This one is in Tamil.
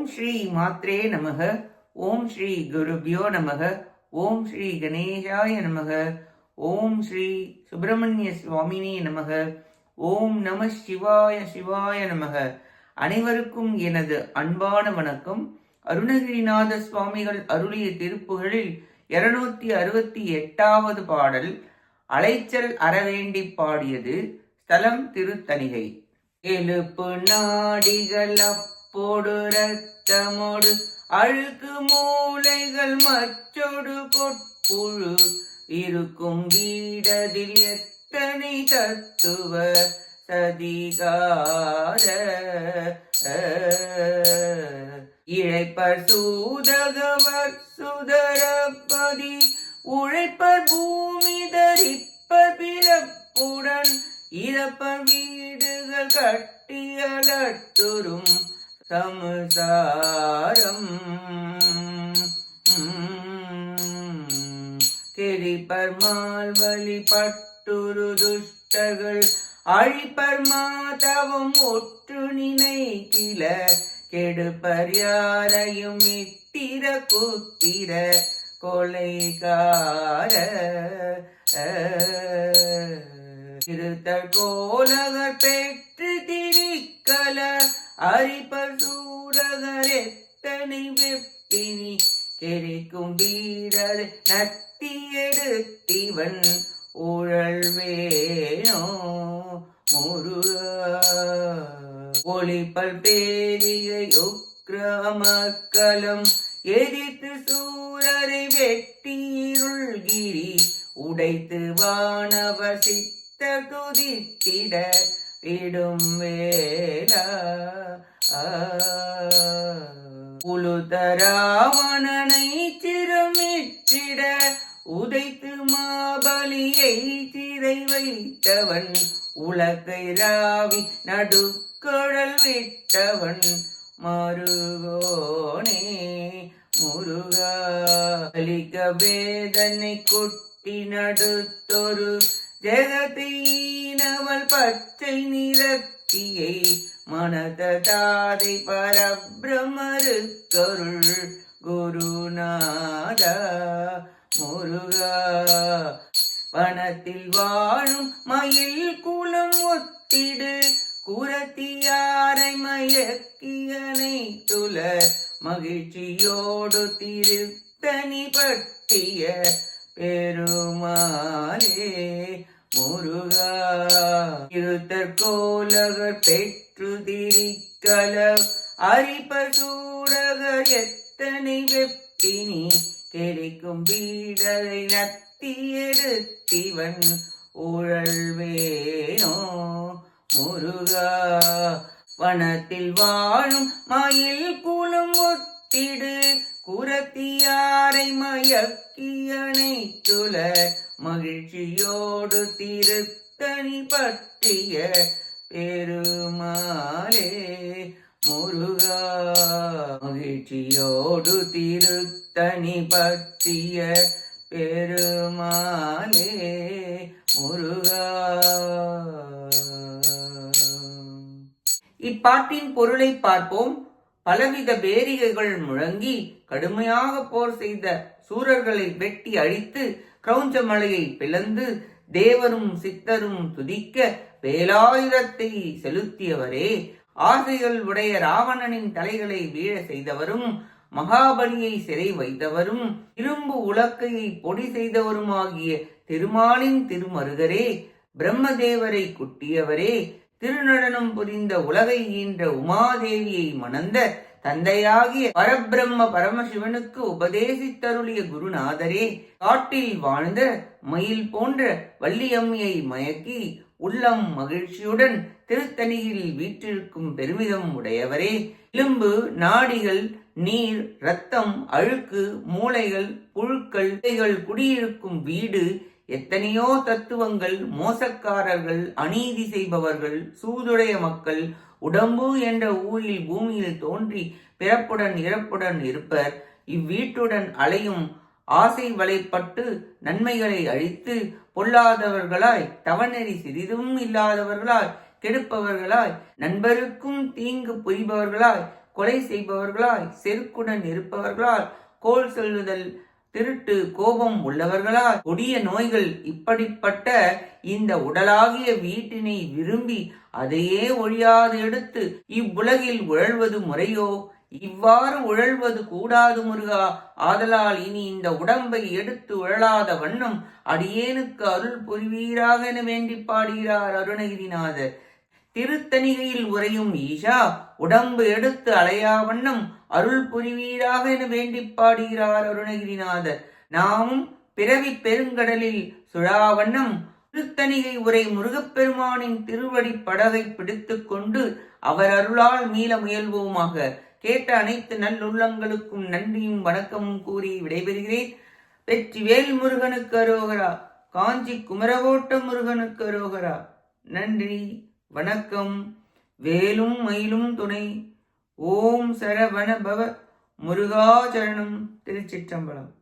ஓம் ஸ்ரீ மாத்ரே நமக. ஓம் ஸ்ரீ குருபியோ நமக. ஓம் ஸ்ரீ கணேசாய நமக. ஓம் ஸ்ரீ சுப்பிரமணிய சுவாமினே நமக. ஓம் நம சிவாய சிவாய நமக. அனைவருக்கும் எனது அன்பான வணக்கம். அருணகிரிநாத சுவாமிகள் அருளிய திருப்புகளில் 268வது பாடல். அலைச்சல் அறவேண்டி பாடியது. ஸ்தலம் திருத்தணிகை. எழுப்பு நாடிகள் அப்போடு ரத்தமோடு அழுக்கு மூளைகள் மற்றொடு கொட்புழு இருக்கும் வீடதில் எத்தனை தத்துவ சதிகார இழைப்பர் சூதகவர் சுதரபதி உழைப்பர் பூமி தரிப்பர் பிறப்புடன் இறப்பர் வீடுகள் கட்டியலட்டுரும் சமுசாரம் கெளிப்பர் மால் வழிபட்டுரு துஷ்டர்கள் அழிப்பர் மாதவம் ஒற்று நினைக்கில கெடுப்பர் யாரையும் இட்டிர குத்திர கொலைகார திருத்தல் கோலகர் பெற்று திரிக்கல அரிப்பர் சூரகர் எத்தனை வெப்பினி கெரிக்கும் வீரர் நத்தி எடுத்திவன் ஊழல் வேணோ முருக ஒளிப்பல் பேரிகை உக்கிரமக்கலம் எரித்து சூரரை வெட்டீருள்கிரி உடைத்து வானவர் சித்த துதித்திட விடும் வேளா உளுதராவணனை திருமிட்டிட உதைத்து மாபலியை திரை வைத்தவன் உலகை ராவி நடுக்கடல் விட்டவன் மருகோனே முருகா அலிக வேதனை குட்டி நடுத்தொரு ஜெகதீனவள் பச்சை நிறத்தியை மனதாதை பரபிரமருக்கருள் குருநாதா முருகா வனத்தில் வாழும் மயில் குலம் ஒத்திடு குரத்தியாரை மயக்கியனை துல மகிழ்ச்சியோடு திருத்தணி பட்டிய பெருமாளே முருகா இருத்தற் கோலகர் பெற்று திரிக்கல அரிப்பர் சூடகர் எத்தனை வெப்பினி கெரிக்கும் வீடரை நத்தி எடுத்திவன் ஊழல் வேணோ முருகா வனத்தில் வாழும் மயில் குலம் ஒத்திடு குரத்தியாரை மயக்கியனை துல மகிழ்ச்சியோடு திருத்தணி பற்றிய பெருமாளே முருகா மகிழ்ச்சியோடு திருத்தணி பற்றிய பெருமாளே முருகா. இப்பாட்டின் பொருளை பார்ப்போம். பலவித பேரிகைகள் முழங்கி கடுமையாக போர் செய்த சூரர்களை வெட்டி அழித்து கிரௌஞ்ச மலையை பிளந்து தேவரும் சித்தரும் துதிக்க வேலாயுதத்தை செலுத்தியவரே, ஆசைகள் உடைய ராவணனின் தலைகளை வீழ செய்தவரும் மகாபலியை சிறை வைத்தவரும் இரும்பு உலக்கையை பொடி செய்தவருமாகிய திருமாலின் திருமருகரே, பிரம்மதேவரை குட்டியவரே, திருநடனம் புரிந்த உலகை ஈன்ற உமாதேவியை மணந்த தந்தையாகிய பரபிரம்ம பரமசிவனுக்கு உபதேசித்தருளிய குருநாதரே, காட்டில் வாழ்ந்த மயில் போன்ற வள்ளியம்மையை மயக்கி உள்ளம் மகிழ்ச்சியுடன் திருத்தணியில் வீற்றிருக்கும் பெருமிதம் உடையவரே, எலும்பு நாடிகள் நீர் இரத்தம் அழுக்கு மூளைகள் புழுக்கள் குடியிருக்கும் வீடு எத்தனையோ தத்துவங்கள் மோசக்காரர்கள் அநீதி செய்பவர்கள் சூதுடைய மக்கள் உடம்பு என்ற ஊரில் பூமியில் தோன்றி பிறப்புடன் இறப்புடன் இருப்பர். இவ்வீட்டுடன் அலையும் ஆசை வலைப்பட்டு நன்மைகளை அழித்து பொல்லாதவர்களாய் தவநெறி சிறிதும் இல்லாதவர்களாய் கெடுப்பவர்களாய் நண்பருக்கும் தீங்கு புரிபவர்களாய் கொலை செய்பவர்களாய், செருக்குடன் இருப்பவர்களால், கோல் சொல்லுதல், திருட்டு, கோபம் உள்ளவர்களால், கொடிய நோய்கள், இப்படிப்பட்ட இந்த உடலாகிய வீட்டினை விரும்பி அதையே ஒழியாது எடுத்து இவ்வுலகில் உழல்வது முறையோ? இவ்வாறு உழல்வது கூடாது முருகா. ஆதலால் இனி இந்த உடம்பை எடுத்து உழலாத வண்ணம் அடியேனுக்கு அருள் புரிவீராக என வேண்டி பாடுகிறார் அருணகிரிநாதர். திருத்தணிகையில் உரையும் ஈஷா உடம்பு எடுத்து அலையா வண்ணம் அருள் புரிவீராக என வேண்டி பாடுகிறார் அருணகிரிநாதர். நாமும் பிறவி பெருங்கடலில் சுழாவண்ணம் திருத்தணிகை உரை முருகப்பெருமானின் திருவடி படகை பிடித்து கொண்டு அவர் அருளால் மீள முயல்வோமாக. கேட்ட அனைத்து நல்லுள்ளங்களுக்கும் நன்றியும் வணக்கமும் கூறி விடைபெறுகிறேன். வெற்றிவேல் முருகனுக்கு அரோகரா. காஞ்சி குமரகோட்ட முருகனுக்கு அரோகரா. நன்றி, வணக்கம். வேலும் மயிலும் துணை. ஓம் சரவண பவ. முருகாச்சரணம். திருச்சிற்றம்பலம்.